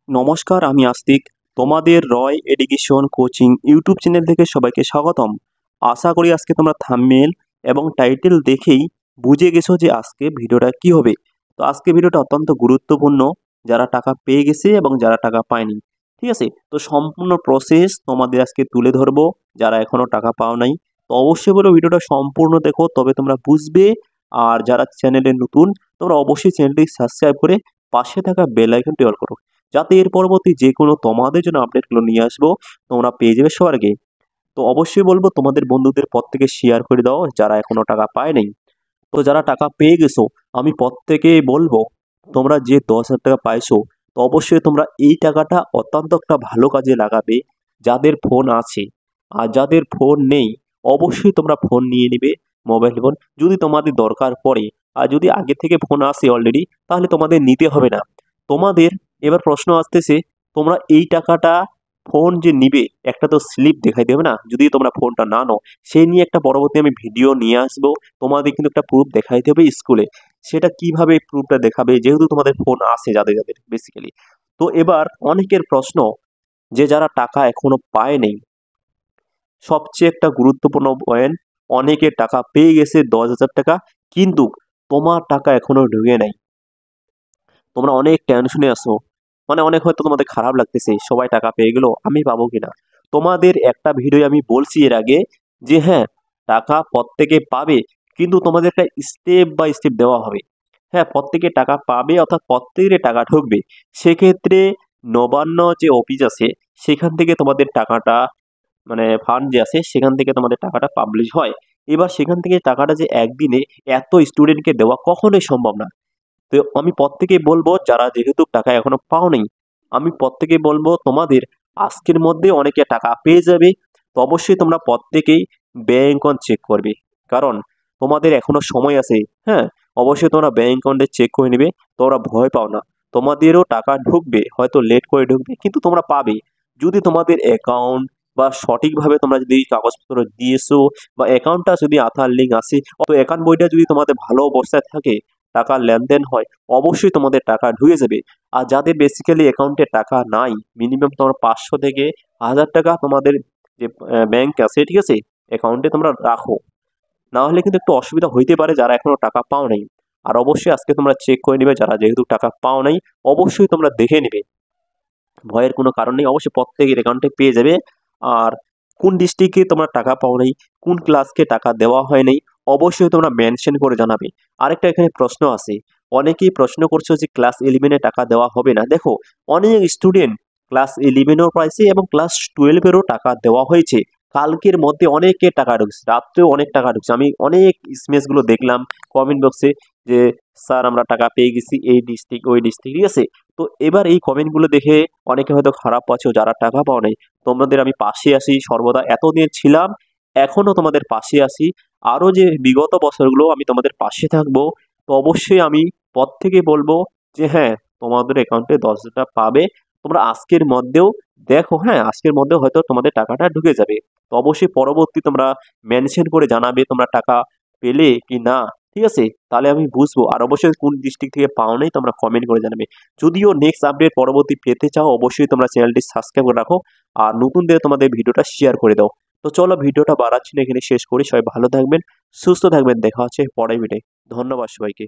নমস্কার, আমি আস্তিক। তোমাদের রয় এডুকেশন কোচিং ইউটিউব চ্যানেল থেকে সবাইকে স্বাগতম। আশা করি আজকে তোমরা থাম্বনেল এবং টাইটেল দেখেই বুঝে গেছো যে আজকে ভিডিওটা কি হবে। তো আজকে ভিডিওটা অত্যন্ত গুরুত্বপূর্ণ, যারা টাকা পেয়ে গেছে এবং যারা টাকা পায়নি। ঠিক আছে, তো সম্পূর্ণ প্রসেস তোমাদের আজকে তুলে ধরবো। যারা এখনো টাকা পাও নাই, তো অবশ্যই বলো ভিডিওটা সম্পূর্ণ দেখো, তবে তোমরা বুঝবে। আর যারা চ্যানেলে নতুন, তোমরা অবশ্যই চ্যানেলটি সাবস্ক্রাইব করে পাশে থাকা বেল আইকনটি অল করো, যাতে এর পরবর্তী যে কোনো তোমাদের জন্য আপডেটগুলো নিয়ে আসবো তোমরা পেয়ে যাবে সবার আগে। তো অবশ্যই বলবো তোমাদের বন্ধুদের প্রত্যেকে শেয়ার করে দাও যারা এখনো টাকা পায় নাই। তো যারা টাকা পেয়ে গেছো, আমি প্রত্যেকে বলবো তোমরা যে 10,000 টাকা পাইছো, তো অবশ্যই তোমরা এই টাকাটা অত্যন্ত একটা ভালো কাজে লাগাবে। যাদের ফোন আছে আর যাদের ফোন নেই, অবশ্যই তোমরা ফোন নিয়ে নিবে, মোবাইল ফোন যদি তোমাদের দরকার পড়ে। আর যদি আগে থেকে ফোন আসে অলরেডি, তাহলে তোমাদের নিতে হবে না। তোমাদের এবার প্রশ্ন আসতেছে, তোমরা এই টাকাটা ফোন যে নিবে, একটা তো স্লিপ দেখাই দেবে না যদি তোমরা ফোনটা না নাও। সেই নিয়ে একটা পরবর্তী আমি ভিডিও নিয়ে আসবো। তোমাদের কিন্তু একটা প্রুফ দেখাইতে হবে স্কুলে। সেটা কিভাবে প্রুফটা দেখাবে, যেহেতু তোমাদের ফোন আছে যাদের যাদের বেসিক্যালি। তো এবার অনেকের প্রশ্ন, যে যারা টাকা এখনো পায় নাই, সবচেয়ে একটা গুরুত্বপূর্ণ পয়েন্ট, অনেকে টাকা পেয়ে গেছে 10,000 টাকা, কিন্তু তোমার টাকা এখনো ঢুকে নাই। তোমরা অনেক টেনশনে আছো, মানে অনেক হয়তো তোমাদের খারাপ লাগতেছে, সবাই টাকা পেয়ে গেল, আমি পাবো কিনা। তোমাদের একটা ভিডিও আমি বলছি এর আগে, যে হ্যাঁ, টাকা প্রত্যেকে পাবে, কিন্তু তোমাদের একটা স্টেপ বাই স্টেপ দেওয়া হবে। হ্যাঁ, প্রত্যেকে টাকা পাবে, অর্থাৎ প্রত্যেকের টাকা ঢুকবে। সেক্ষেত্রে নবান্ন যে অফিস আছে, সেখান থেকে তোমাদের টাকাটা, মানে ফান্ড যে আছে সেখান থেকে তোমাদের টাকাটা পাবলিশ হয়। এবার সেখান থেকে টাকাটা যে একদিনে এত স্টুডেন্টকে দেওয়া কখনোই সম্ভব না। তো আমি প্রত্যেকেই বলবো, যারা যেহেতু টাকা এখনো পাওনি, আমি প্রত্যেকেই বলবো তোমাদের আজকের মধ্যে অনেকে টাকা পেয়ে যাবে। তো অবশ্যই তোমরা প্রত্যেকেই ব্যাংক অ্যাকাউন্ট চেক করবে, কারণ তোমাদের এখনো সময় আছে। হ্যাঁ, অবশ্যই তোমরা ব্যাংক অ্যাকাউন্টে চেক করে নেবে। তোমরা ভয় পাও না, তোমাদেরও টাকা ঢুকবে, হয়তো লেট করে ঢুকবে, কিন্তু তোমরা পাবে। যদি তোমাদের অ্যাকাউন্ট বা সঠিকভাবে তোমরা যদি কাগজপত্র দিয়েছো, বা অ্যাকাউন্টটা যদি আধার লিঙ্ক আসে, তো অ্যাকাউন্ট বইটা যদি তোমাদের ভালো অবস্থায় থাকে, টাকার লেনদেন হয়, অবশ্যই তোমাদের টাকা ঢুকে যাবে। আর যাদের বেসিক্যালি অ্যাকাউন্টে টাকা নাই, মিনিমাম তোমার 500 থেকে 1,000 টাকা তোমাদের যে ব্যাংক আছে, ঠিক আছে, অ্যাকাউন্টে তোমরা রাখো। না হলে কিন্তু একটু অসুবিধা হইতে পারে যারা এখনো টাকা পাও নাই। আর অবশ্যই আজকে তোমরা চেক করে নিবে, যারা যেহেতু টাকা পাও নাই, অবশ্যই তোমরা দেখে নিবে। ভয়ের কোনো কারণ নেই, অবশ্যই প্রত্যেকের অ্যাকাউন্টে পেয়ে যাবে। আর কোন ডিস্ট্রিক্টে তোমরা টাকা পাও নাই, কোন ক্লাসকে টাকা দেওয়া হয় নাই, অবশ্যই তোমরা মেনশন করে জানাবে। আরেকটা এখানে প্রশ্ন আছে, অনেকেই প্রশ্ন করছো যে ক্লাস 11-এ টাকা দেওয়া হবে না। দেখো, অনেক স্টুডেন্ট ক্লাস 11-ও পাইছে এবং ক্লাস 12-এরও টাকা দেওয়া হয়েছে। কালকের মধ্যে অনেকে টাকা ঢুকছে, রাত্রেও অনেক টাকা ঢুকছে। আমি অনেক স্মেসগুলো দেখলাম কমেন্ট বক্সে, যে স্যার আমরা টাকা পেয়ে গেছি এই ডিস্ট্রিক্ট ওই ডিস্ট্রিক্ট, ঠিক আছে। তো এবার এই কমেন্টগুলো দেখে অনেকে হয়তো খারাপ পাচ্ছ, যারা টাকা পাও নাই। তোমাদের আমি পাশে আছি সর্বদা, এতদিন ছিলাম, এখনো তোমাদের পাশে আছি। আরো যে বিগত বছরগুলো আমি তোমাদের পাশে থাকবো। তো অবশ্যই আমি প্রত্যেকে বলবো যে হ্যাঁ, তোমাদের অ্যাকাউন্টে 10,000 টাকা পাবে। তোমরা আজকের মধ্যেও দেখো, হ্যাঁ আজকের মধ্যেও হয়তো তোমাদের টাকাটা ঢুকে যাবে। তো অবশ্যই পরবর্তী তোমরা মেনশন করে জানাবে তোমরা টাকা পেলে কি না, ঠিক আছে, তাহলে আমি বুঝবো। আর অবশ্যই কোন ডিস্ট্রিক্ট থেকে পাও নাই তোমরা কমেন্ট করে জানাবে। যদিও নেক্সট আপডেট পরবর্তী পেতে চাও, অবশ্যই তোমরা চ্যানেলটি সাবস্ক্রাইব করে রাখো, আর নতুনদের তোমাদের ভিডিওটা শেয়ার করে দাও। তো চলো, ভিডিওটা বাড়াচ্ছি না, এখানে শেষ করি। সবাই ভালো থাকবেন, সুস্থ থাকবেন, দেখা হচ্ছে পরের ভিডিওতে। ধন্যবাদ সবাইকে।